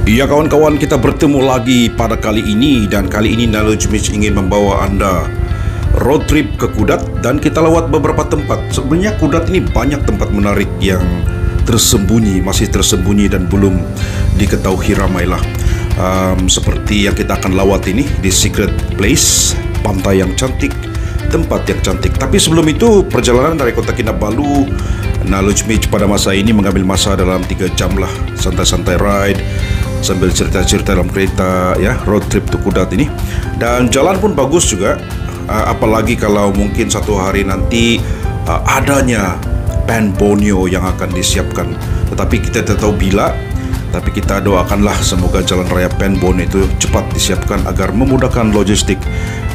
Ya kawan-kawan, kita bertemu lagi pada kali ini, dan kali ini Knowledge Mitch ingin membawa anda road trip ke Kudat dan kita lewat beberapa tempat. Sebenarnya Kudat ini banyak tempat menarik yang tersembunyi, masih tersembunyi dan belum diketahui ramai lah. Seperti yang kita akan lewat ini di Secret Place, pantai yang cantik, tempat yang cantik. Tapi sebelum itu, perjalanan dari Kota Kinabalu, Knowledge Mitch pada masa ini mengambil masa dalam 3 jam lah, santai-santai ride sambil cerita-cerita dalam kereta, ya, road trip to Kudat ini. Dan jalan pun bagus juga, apalagi kalau mungkin satu hari nanti adanya Pan Borneo yang akan disiapkan. Tetapi kita tidak tahu bila, tapi kita doakanlah semoga jalan raya Pan Borneo itu cepat disiapkan agar memudahkan logistik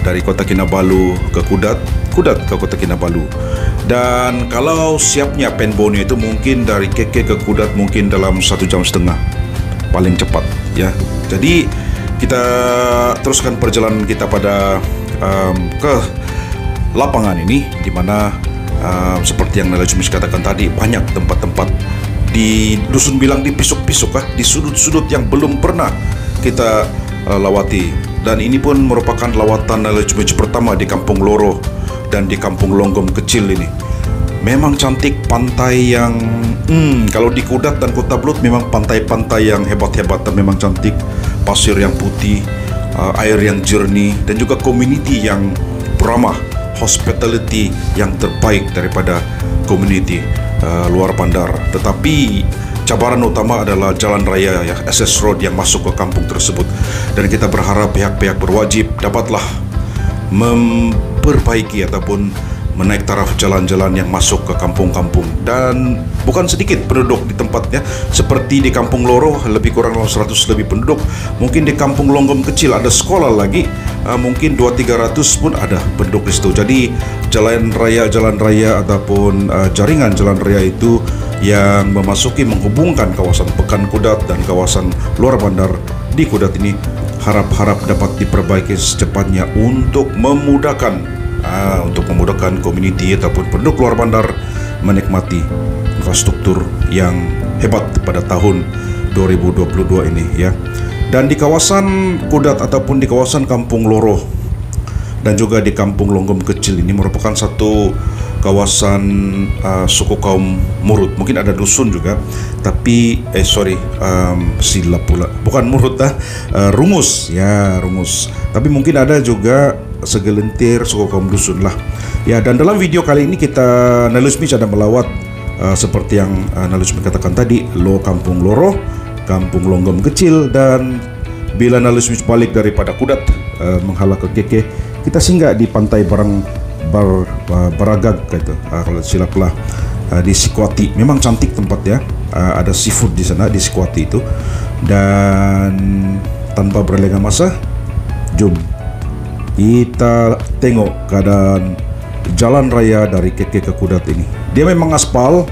dari Kota Kinabalu ke Kudat, Kudat ke Kota Kinabalu. Dan kalau siapnya Pan Borneo itu mungkin dari KK ke Kudat mungkin dalam 1,5 jam paling cepat, ya. Jadi kita teruskan perjalanan kita pada ke lapangan ini, di mana seperti yang Knowledge Mitch katakan tadi, banyak tempat-tempat di dusun bilang di pisuk-pisuk, di sudut-sudut yang belum pernah kita lawati. Dan ini pun merupakan lawatan Knowledge Mitch pertama di Kampung Loro dan di Kampung Longgom kecil ini. Memang cantik pantai yang kalau di Kudat dan Kota Belud memang pantai-pantai yang hebat-hebat dan memang cantik, pasir yang putih, air yang jernih, dan juga community yang ramah, hospitality yang terbaik daripada community luar bandar. Tetapi cabaran utama adalah jalan raya, ya, access road yang masuk ke kampung tersebut, dan kita berharap pihak-pihak berwajib dapatlah memperbaiki ataupun menaik taraf jalan-jalan yang masuk ke kampung-kampung. Dan bukan sedikit penduduk di tempatnya, seperti di Kampung Loro lebih kurang 100 lebih penduduk. Mungkin di Kampung Longgom kecil ada sekolah lagi, mungkin 200-300 pun ada penduduk di situ. Jadi jalan raya ataupun jaringan jalan raya itu yang menghubungkan kawasan Pekan Kudat dan kawasan luar bandar di Kudat ini harap dapat diperbaiki secepatnya untuk memudahkan komuniti ataupun penduduk luar bandar menikmati infrastruktur yang hebat pada tahun 2022 ini, ya. Dan di kawasan Kudat ataupun di kawasan Kampung Loro dan juga di Kampung Longgom kecil ini merupakan satu kawasan suku kaum Murut. Mungkin ada dusun juga, tapi silap pula, bukan Murut, Rungus, ya, Rungus. Tapi mungkin ada juga segelintir suku kaum dusun lah, ya. Dan dalam video kali ini kita Knowledge Mitch ada melawat seperti yang Knowledge Mitch katakan tadi, Kampung Loro, Kampung Longgom kecil. Dan bila Knowledge Mitch balik daripada Kudat menghala ke KK, kita singgah di pantai Baragag gitu, kalau silap lah, di Sikwati. Memang cantik tempat, ya, ada seafood di sana di Sikwati itu. Dan tanpa berlengah masa, jom kita tengok keadaan jalan raya dari KK ke Kudat ini. Dia memang aspal,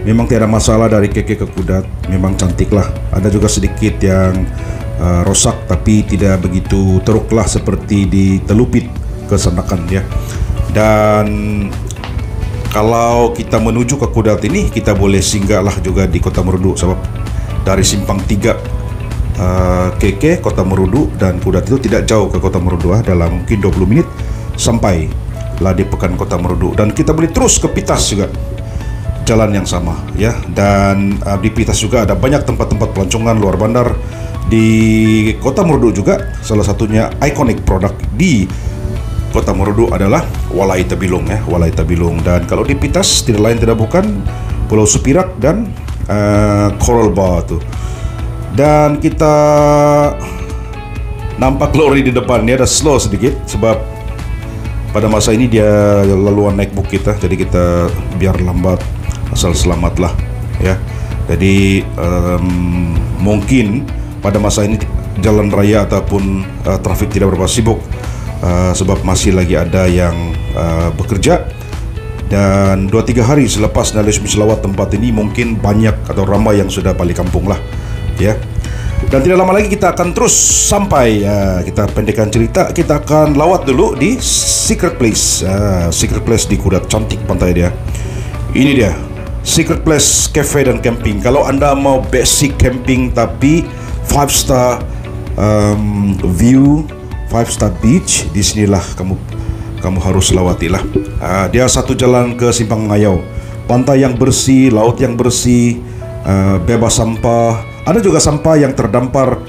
memang tiada masalah dari KK ke Kudat, memang cantik lah. Ada juga sedikit yang rosak, tapi tidak begitu teruk lah seperti di Telupit kesanakan, ya. Dan kalau kita menuju ke Kudat ini, kita boleh singgah lah juga di Kota Merudu, sebab dari Simpang 3 KK, Kota Merudu dan Kudat itu tidak jauh ke Kota Merudu, dalam mungkin 20 menit sampai lah di Pekan Kota Merudu. Dan kita boleh terus ke Pitas juga, jalan yang sama, ya. Dan di Pitas juga ada banyak tempat-tempat pelancongan luar bandar. Di Kota Merudu juga salah satunya iconic produk di Kota Merudu adalah Walai Tabilung, ya, Walai Tabilung. Dan kalau di Pitas tidak lain tidak bukan Pulau Supirak dan Coral Bar tuh. Dan kita nampak lori di depan, dia ada slow sedikit sebab pada masa ini dia laluan naik bukit, jadi kita biar lambat asal selamat lah, ya. Jadi mungkin pada masa ini jalan raya ataupun trafik tidak berapa sibuk, sebab masih lagi ada yang bekerja. Dan 2-3 hari selepas Knowledge Mitch lawat tempat ini, mungkin banyak atau ramai yang sudah balik kampung lah, ya. Dan tidak lama lagi kita akan terus sampai, kita pendekkan cerita, kita akan lawat dulu di Secret Place. Secret Place di Kudat, cantik pantai dia. Ini dia Secret Place Cafe dan Camping. Kalau anda mau basic camping tapi 5-star view, 5-star beach, di sinilah kamu harus lawatilah. Dia satu jalan ke Simpang Ngayau. Pantai yang bersih, laut yang bersih, bebas sampah. Ada juga sampah yang terdampar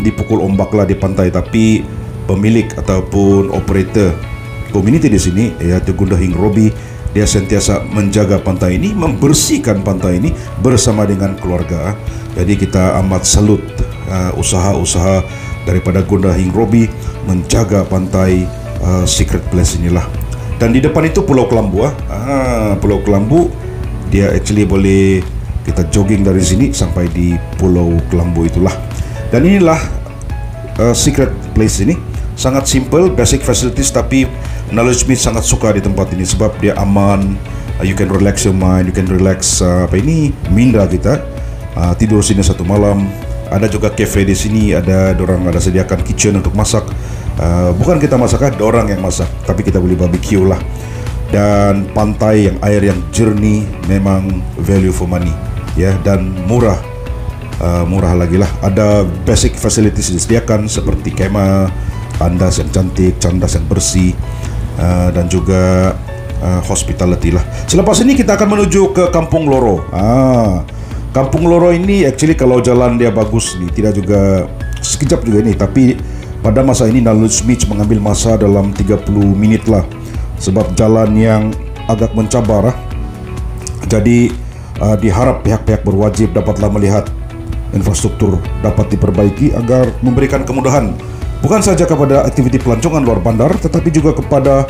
dipukul ombak lah di pantai, tapi pemilik ataupun operator community di sini, yaitu Gundahing Robi, dia sentiasa menjaga pantai ini, membersihkan pantai ini bersama dengan keluarga. Jadi kita amat salut usaha-usaha daripada Gundahing Robi menjaga pantai Secret Place inilah. Dan di depan itu Pulau Kelambu. Pulau Kelambu, dia actually boleh kita jogging dari sini sampai di Pulau Kelambu itulah. Dan inilah Secret Place ini. Sangat simple, basic facilities, tapi Knowledge Meet sangat suka di tempat ini sebab dia aman. You can relax your mind, you can relax minda kita. Tidur sini satu malam. Ada juga cafe di sini, ada sediakan kitchen untuk masak. Bukan kita masak, ada orang yang masak, tapi kita boleh barbecue lah. Dan pantai yang air yang jernih, memang value for money, ya, dan murah lagi lah. Ada basic facilities disediakan seperti kemah, tandas yang cantik, candas yang bersih, dan juga hospitality lah. Selepas ini kita akan menuju ke Kampung Loro. Kampung Loro ini actually kalau jalan dia bagus nih, tidak juga sekejap juga ini, tapi pada masa ini Knowledge Meet mengambil masa dalam 30 menit lah, sebab jalan yang agak mencabar. Jadi diharap pihak-pihak berwajib dapatlah melihat infrastruktur dapat diperbaiki agar memberikan kemudahan bukan saja kepada aktiviti pelancongan luar bandar, tetapi juga kepada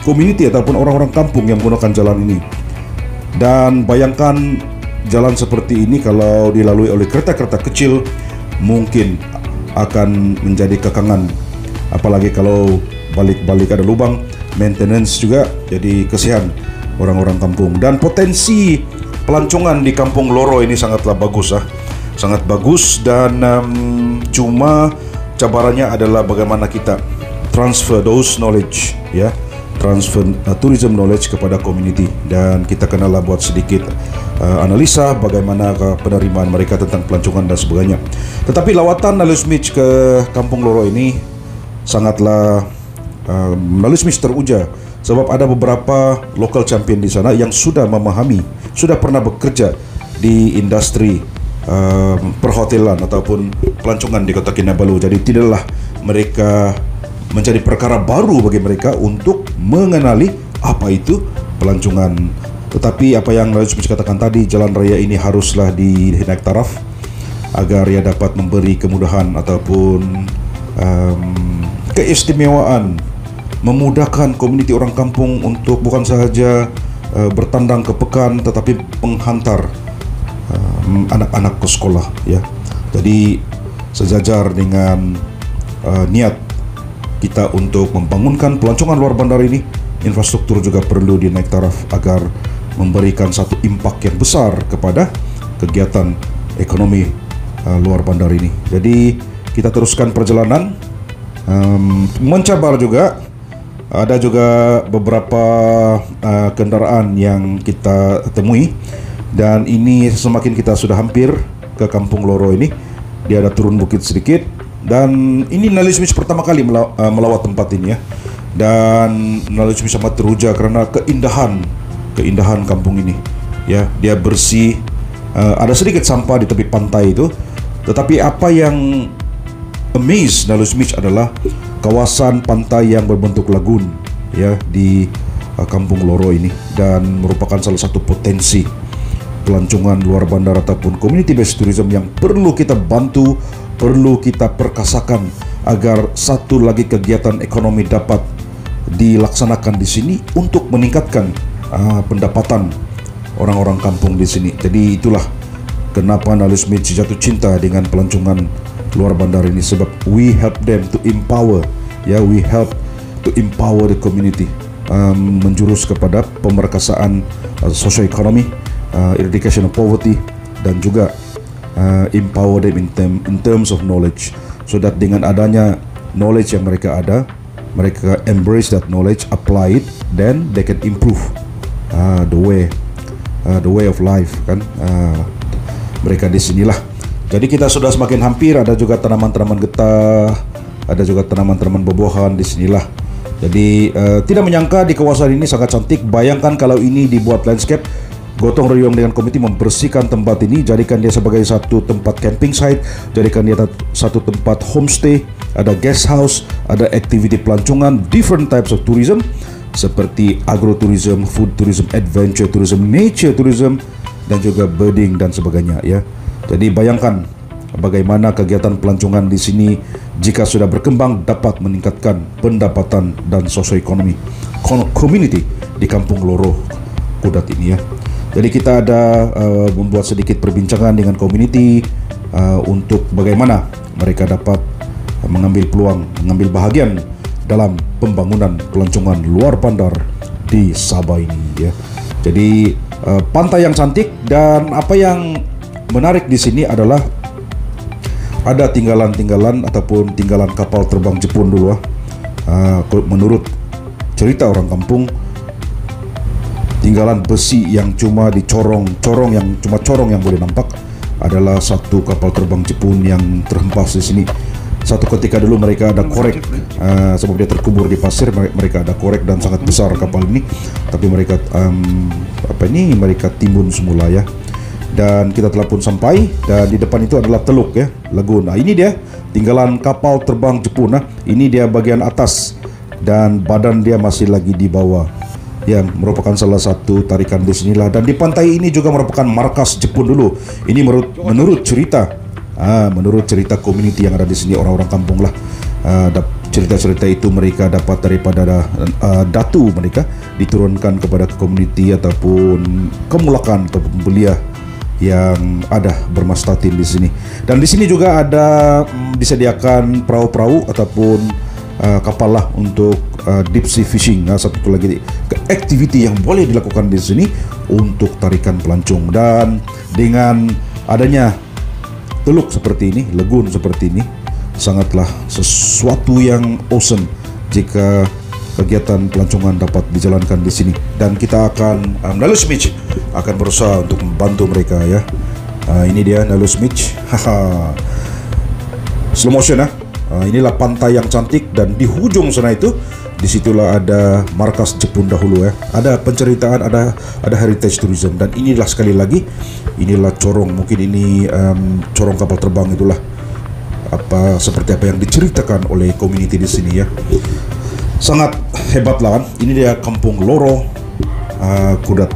community ataupun orang-orang kampung yang menggunakan jalan ini. Dan bayangkan jalan seperti ini kalau dilalui oleh kereta-kereta kecil mungkin akan menjadi kekangan, apalagi kalau balik-balik ada lubang, maintenance juga, jadi kesian orang-orang kampung. Dan potensi pelancongan di Kampung Loro ini sangatlah bagus, sangat bagus. Dan cuma cabarannya adalah bagaimana kita transfer those knowledge, ya, transfer tourism knowledge kepada community. Dan kita kenalah buat sedikit analisa bagaimana penerimaan mereka tentang pelancongan dan sebagainya. Tetapi lawatan Knowledge Meet ke Kampung Loro ini sangatlah Knowledge Meet teruja, sebab ada beberapa local champion di sana yang sudah memahami, sudah pernah bekerja di industri perhotelan ataupun pelancongan di Kota Kinabalu. Jadi tidaklah mereka menjadi perkara baru bagi mereka untuk mengenali apa itu pelancongan. Tetapi apa yang Knowledge Meet katakan tadi, jalan raya ini haruslah dinaik taraf agar ia dapat memberi kemudahan ataupun keistimewaan, memudahkan komuniti orang kampung untuk bukan sahaja bertandang ke pekan, tetapi menghantar anak-anak ke sekolah, ya. Jadi sejajar dengan niat kita untuk membangunkan pelancongan luar bandar ini, infrastruktur juga perlu dinaik taraf agar memberikan satu impak yang besar kepada kegiatan ekonomi luar bandar ini. Jadi kita teruskan perjalanan, mencabar juga. Ada juga beberapa kendaraan yang kita temui, dan ini semakin kita sudah hampir ke Kampung Loro ini, dia ada turun bukit sedikit. Dan ini Knowledge Meet pertama kali melawat tempat ini, ya. Dan Knowledge Meet sangat teruja karena keindahan kampung ini, ya. Dia bersih, ada sedikit sampah di tepi pantai itu, tetapi apa yang amaze Knowledge Meet adalah kawasan pantai yang berbentuk lagun, ya, di Kampung Loro ini, dan merupakan salah satu potensi pelancongan luar bandar ataupun community based tourism yang perlu kita bantu, perlu kita perkasakan agar satu lagi kegiatan ekonomi dapat dilaksanakan di sini untuk meningkatkan pendapatan orang-orang kampung di sini. Jadi itulah kenapa Knowledge Meet jatuh cinta dengan pelancongan luar bandar ini, sebab we help them to empower, ya, we help to empower the community, menjurus kepada pemerkasaan socio-ekonomi, eradication of poverty, dan juga empower them in terms of knowledge, so that dengan adanya knowledge yang mereka ada, mereka embrace that knowledge, apply it, then they can improve the way the way of life kan, mereka di sinilah. Jadi kita sudah semakin hampir, ada juga tanaman-tanaman getah, ada juga tanaman-tanaman buah-buahan di sinilah. Jadi tidak menyangka di kawasan ini sangat cantik. Bayangkan kalau ini dibuat landscape, gotong royong dengan komite membersihkan tempat ini, jadikan dia sebagai satu tempat camping site, jadikan dia satu tempat homestay, ada guest house, ada aktiviti pelancongan, different types of tourism seperti agrotourism, food tourism, adventure tourism, nature tourism, dan juga birding dan sebagainya ya. Jadi bayangkan bagaimana kegiatan pelancongan di sini jika sudah berkembang dapat meningkatkan pendapatan dan sosioekonomi community di Kampung Loro Kudat ini ya. Jadi kita ada membuat sedikit perbincangan dengan community untuk bagaimana mereka dapat mengambil peluang, mengambil bahagian dalam pembangunan pelancongan luar bandar di Sabah ini ya. Jadi pantai yang cantik, dan apa yang menarik di sini adalah ada tinggalan-tinggalan ataupun tinggalan kapal terbang Jepun dulu. Menurut cerita orang kampung, tinggalan besi yang cuma dicorong yang boleh nampak adalah satu kapal terbang Jepun yang terhempas di sini. Satu ketika dulu mereka ada korek, sebab dia terkubur di pasir, mereka ada korek dan sangat besar kapal ini, tapi mereka mereka timbun semula ya. Dan kita telah pun sampai, dan di depan itu adalah teluk ya, lagoon. Nah, ini dia tinggalan kapal terbang Jepun. Ini dia bagian atas dan badan dia masih lagi di bawah, yang merupakan salah satu tarikan di sinilah. Dan di pantai ini juga merupakan markas Jepun dulu. Ini menurut cerita community yang ada di sini, orang-orang kampung lah. Cerita-cerita itu mereka dapat daripada datu mereka diturunkan kepada community ataupun kemulakan ataupun belia yang ada bermastatin di sini. Dan di sini juga ada disediakan perahu-perahu ataupun kapal lah untuk deep sea fishing. Satu lagi aktiviti yang boleh dilakukan di sini untuk tarikan pelancong. Dan dengan adanya teluk seperti ini, lagoon seperti ini, sangatlah sesuatu yang awesome jika kegiatan pelancongan dapat dijalankan di sini. Dan kita akan Nalus Beach akan berusaha untuk membantu mereka ya. Ini dia Nalus Beach. Slow motion inilah pantai yang cantik, dan di hujung sana itu, disitulah ada markas Jepun dahulu ya. Ada penceritaan, ada heritage tourism. Dan inilah sekali lagi, inilah corong, mungkin ini corong kapal terbang itulah, seperti apa yang diceritakan oleh community di sini ya. Sangat hebat lah kan. Ini dia Kampung Loro Kudat.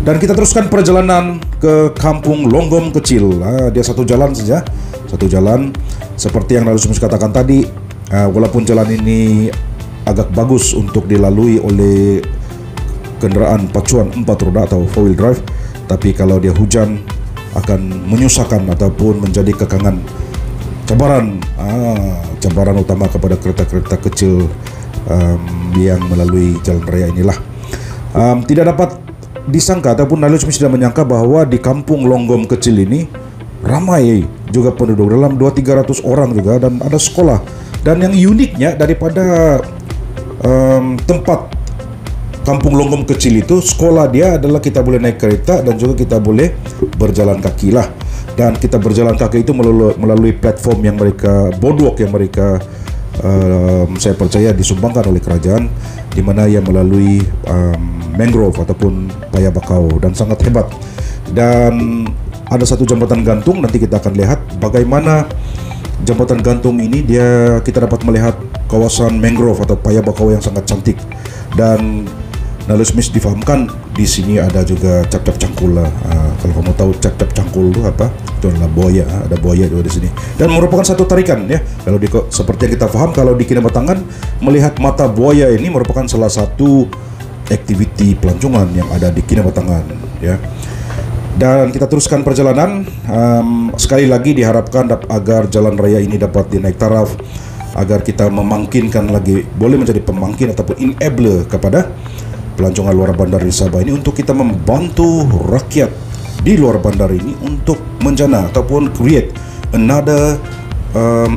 Dan kita teruskan perjalanan ke Kampung Longgom Kecil. Dia satu jalan saja, satu jalan seperti yang Nalus katakan tadi. Walaupun jalan ini agak bagus untuk dilalui oleh kendaraan pacuan 4 roda atau 4-wheel drive, tapi kalau dia hujan akan menyusahkan ataupun menjadi kekangan cabaran utama kepada kereta-kereta kecil yang melalui jalan raya inilah. Tidak dapat disangka ataupun Nalus tidak menyangka bahwa di Kampung Longgom Kecil ini ramai juga penduduk, dalam 200-300 orang juga, dan ada sekolah. Dan yang uniknya daripada tempat Kampung Longgom Kecil itu, sekolah dia adalah kita boleh naik kereta dan juga kita boleh berjalan kaki lah. Dan kita berjalan kaki itu melalui platform yang mereka, boardwalk yang mereka saya percaya disumbangkan oleh kerajaan, di mana ia melalui mangrove ataupun paya bakau, dan sangat hebat. Dan ada satu jembatan gantung, nanti kita akan lihat bagaimana jembatan gantung ini kita dapat melihat kawasan mangrove atau paya bakau yang sangat cantik. Dan Nalus difahamkan di sini ada juga cap-cap cangkul lah. Kalau kamu tahu cap-cap cangkul itu apa? Itu adalah buaya, ada buaya juga di sini. Dan merupakan satu tarikan ya. Kalau seperti yang kita paham, kalau di Kinabatangan melihat mata buaya ini merupakan salah satu aktiviti pelancongan yang ada di Kinabatangan ya. Dan kita teruskan perjalanan. Sekali lagi diharapkan agar jalan raya ini dapat dinaik taraf, agar kita memangkinkan lagi, boleh menjadi pemangkin ataupun enabler kepada pelancongan luar bandar di Sabah ini, untuk kita membantu rakyat di luar bandar ini untuk menjana ataupun create another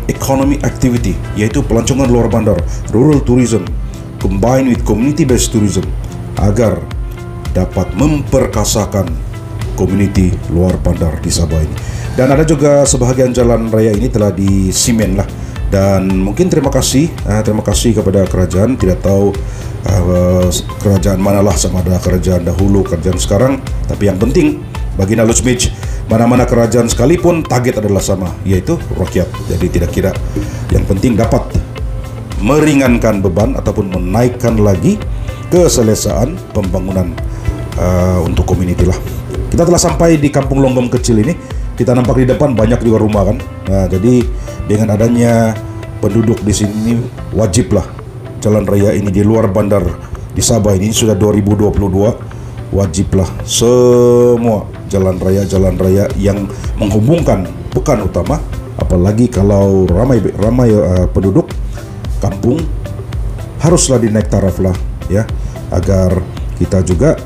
economic activity, yaitu pelancongan luar bandar, rural tourism combined with community based tourism, agar dapat memperkasakan komuniti luar bandar di Sabah ini. Dan ada juga sebahagian jalan raya ini telah disimen lah. Dan mungkin terima kasih kepada kerajaan. Tidak tahu kerajaan manalah, sama ada kerajaan dahulu, kerajaan sekarang. Tapi yang penting bagi Naloj Mitch, mana-mana kerajaan sekalipun target adalah sama, yaitu rakyat. Jadi tidak kira, yang penting dapat meringankan beban ataupun menaikkan lagi keselesaan pembangunan untuk komuniti lah. Kita telah sampai di Kampung Longgom kecil ini. Kita nampak di depan banyak juga rumah kan. Nah, jadi dengan adanya penduduk di sini, wajiblah jalan raya ini di luar bandar di Sabah ini sudah 2022, wajiblah semua jalan raya yang menghubungkan pekan utama, apalagi kalau ramai penduduk kampung, haruslah dinaik taraf lah ya, agar kita juga,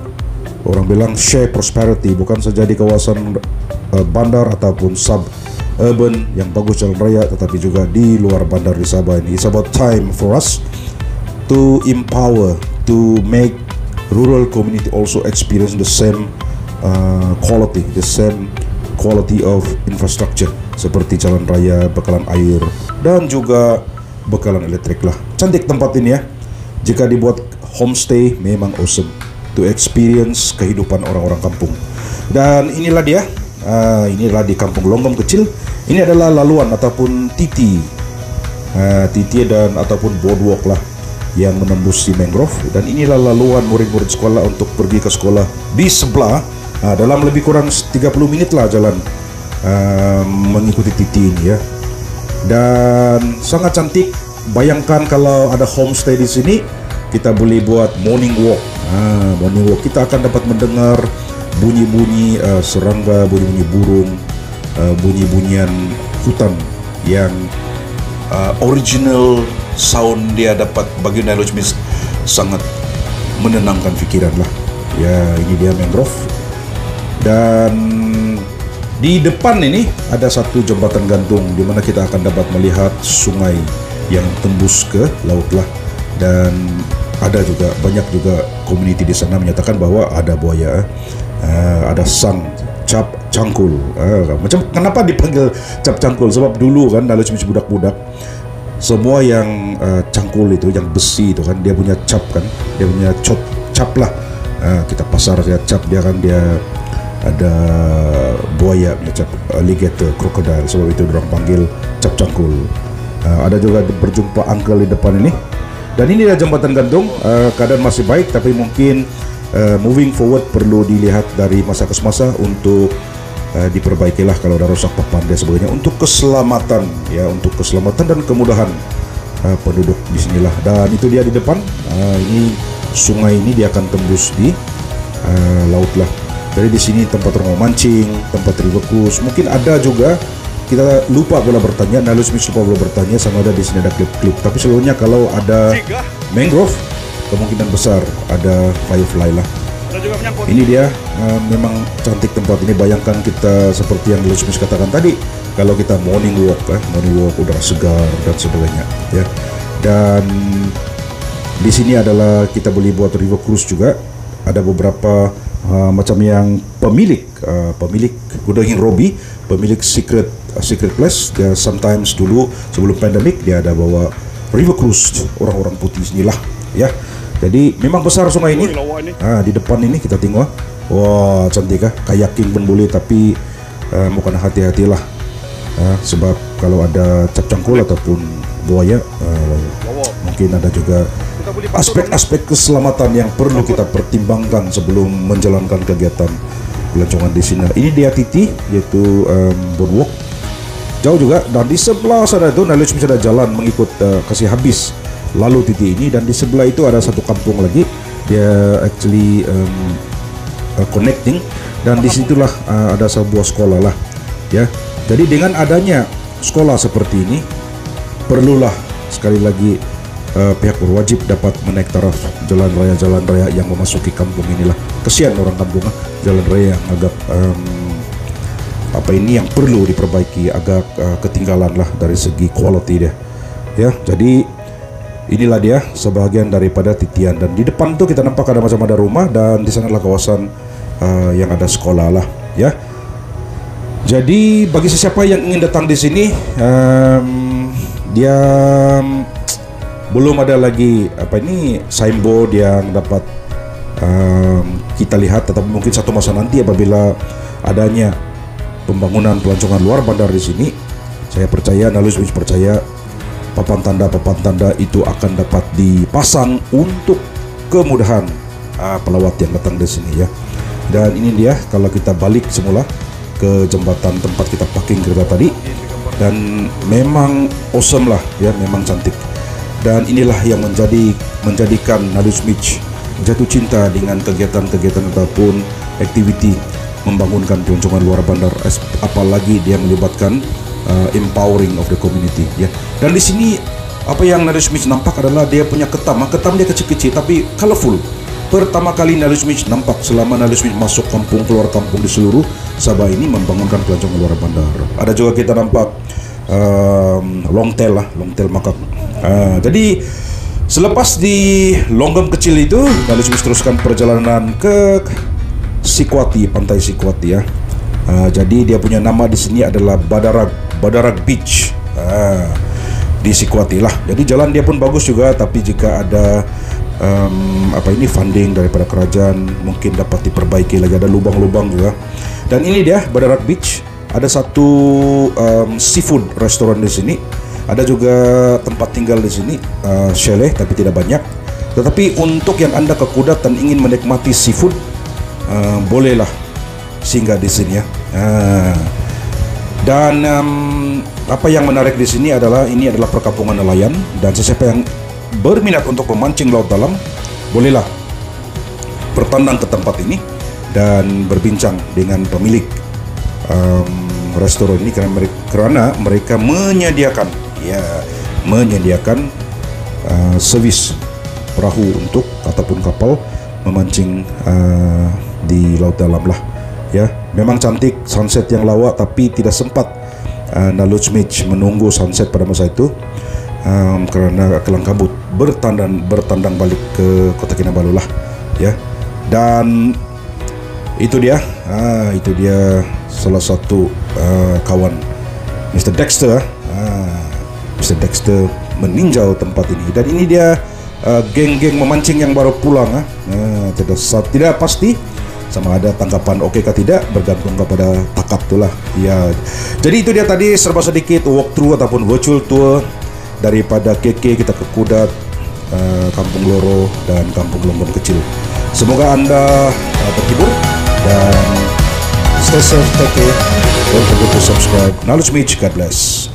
orang bilang share prosperity, bukan saja di kawasan bandar ataupun suburban yang bagus jalan raya, tetapi juga di luar bandar di Sabah ini. It's about time for us to empower, to make rural community also experience the same quality of infrastructure, seperti jalan raya, bekalan air, dan juga bekalan elektrik lah. Cantik tempat ini ya. Jika dibuat homestay memang awesome to experience kehidupan orang-orang kampung. Dan inilah dia. Inilah di Kampung Longgom kecil. Ini adalah laluan ataupun titi dan ataupun boardwalk lah yang menembus di mangrove. Dan inilah laluan murid-murid sekolah untuk pergi ke sekolah di sebelah. Dalam lebih kurang 30 menit lah jalan mengikuti titi ini ya. Dan sangat cantik. Bayangkan kalau ada homestay di sini, kita boleh buat morning walk. Morning walk kita akan dapat mendengar bunyi-bunyi serangga, bunyi-bunyi burung, bunyi-bunyian hutan yang original sound dia dapat bagi Naloj Mitch sangat menenangkan pikiran lah. Ya, ini dia mangrove. Dan di depan ini ada satu jembatan gantung di mana kita akan dapat melihat sungai yang tembus ke laut lah. Dan ada juga banyak juga komuniti di sana menyatakan bahwa ada buaya, ada sang cap cangkul. Macam kenapa dipanggil cap cangkul? Sebab dulu kan Naloj Mitch budak-budak, semua yang cangkul itu, yang besi itu kan, dia punya cap kan, dia punya cap lah. Kita pasar ya cap dia kan, dia ada buaya punya cap, alligator, krokodil, sebab itu orang panggil cap cangkul. Ada juga berjumpa uncle di depan ini. Dan ini adalah jembatan gantung. Keadaan masih baik, tapi mungkin moving forward perlu dilihat dari masa ke masa untuk diperbaikilah kalau ada rosak papan dan sebagainya, untuk keselamatan ya, untuk keselamatan dan kemudahan penduduk di sinilah. Dan itu dia di depan. Ini sungai ini dia akan tembus di laut lah. Dari di sini tempat orang memancing, tempat river cruise. Mungkin ada juga, kita lupa pula bertanya, Naloj Mitch lupa pula bertanya sama ada di sini ada klub-klub. Tapi seluruhnya kalau ada mangrove, kemungkinan besar ada firefly lah. Ini dia, memang cantik tempat ini. Bayangkan kita seperti yang Naloj Mitch katakan tadi, kalau kita morning walk, udara segar dan sebagainya ya. Dan di sini adalah kita boleh buat river cruise juga. Ada beberapa macam yang pemilik Gudang Robi, pemilik secret place. Dia sometimes dulu sebelum pandemik dia ada bawa river cruise orang-orang putih sinilah ya. Jadi memang besar sungai ini. Di depan ini kita tengok, wah cantik kayaking pun boleh, tapi bukan hati-hatilah sebab kalau ada cap cangkul ataupun buaya, mungkin ada juga aspek-aspek keselamatan yang perlu kita pertimbangkan sebelum menjalankan kegiatan pelancongan di sini. Ini dia titi, yaitu boardwalk jauh juga. Dan di sebelah sana itu Naloj Mitch ada jalan mengikut kasih habis lalu titi ini. Dan di sebelah itu ada satu kampung lagi, dia actually connecting. Dan disitulah ada sebuah sekolah lah ya. Jadi dengan adanya sekolah seperti ini, perlulah sekali lagi pihak berwajib dapat menaik taraf jalan raya yang memasuki kampung inilah. Kesian orang kampung, jalan raya yang agak yang perlu diperbaiki, agak ketinggalan lah dari segi quality dia ya. Jadi inilah dia sebahagian daripada titian. Dan di depan tuh kita nampak ada macam ada rumah, dan di sana adalah kawasan yang ada sekolah lah, ya. Jadi bagi siapa yang ingin datang di sini, dia belum ada lagi signboard yang dapat kita lihat, tetapi mungkin satu masa nanti apabila adanya pembangunan pelancongan luar bandar di sini, saya percaya, Knowledge Beach percaya, papan tanda itu akan dapat dipasang untuk kemudahan pelawat yang datang di sini, ya. Dan ini dia kalau kita balik semula ke jembatan tempat kita parking kereta tadi, dan memang awesome lah, ya, memang cantik. Dan inilah yang menjadikan Knowledge Beach jatuh cinta dengan kegiatan-kegiatan ataupun aktiviti membangunkan pelancongan luar bandar, apalagi dia melibatkan empowering of the community, ya. Dan di sini apa yang Knowledge Beach nampak adalah dia punya ketam dia kecil-kecil tapi colorful. Pertama kali Knowledge Beach nampak selama Knowledge Beach masuk kampung keluar kampung di seluruh Sabah ini membangunkan pelancongan luar bandar. Ada juga kita nampak longtail makak. Jadi selepas di Longgam kecil itu, Knowledge Beach teruskan perjalanan ke Sikwati, pantai Sikwati, ya. Jadi dia punya nama di sini adalah Badarag Beach, di Sikwati lah. Jadi jalan dia pun bagus juga, tapi jika ada funding daripada kerajaan mungkin dapat diperbaiki lagi, ada lubang-lubang juga. Dan ini dia Badarag Beach, ada satu seafood restoran di sini, ada juga tempat tinggal di sini, chalet tapi tidak banyak. Tetapi untuk yang anda ke Kudat dan ingin menikmati seafood, bolehlah singgah di sini, ya. Dan apa yang menarik di sini adalah ini adalah perkampungan nelayan, dan sesiapa yang berminat untuk memancing laut dalam bolehlah bertandang ke tempat ini dan berbincang dengan pemilik restoran ini, karena mereka menyediakan servis perahu untuk ataupun kapal memancing di laut dalam lah, ya. Memang cantik, sunset yang lawa, tapi tidak sempat Knowledge Beach menunggu sunset pada masa itu karena kelang kabut bertandang balik ke Kota Kinabalu lah, ya. Dan itu dia salah satu kawan Mr. Dexter. Mr. Dexter meninjau tempat ini, dan ini dia geng-geng memancing yang baru pulang. Tidak pasti sama ada tangkapan oke kah tidak, bergantung kepada takat itulah, ya. Jadi itu dia tadi serba sedikit walkthrough ataupun virtual tour daripada KK kita ke Kudat, Kampung Loro dan Kampung Longgam kecil. Semoga anda terhibur dan stay safe, take care, don't forget to subscribe. Knowledge Beach, God bless.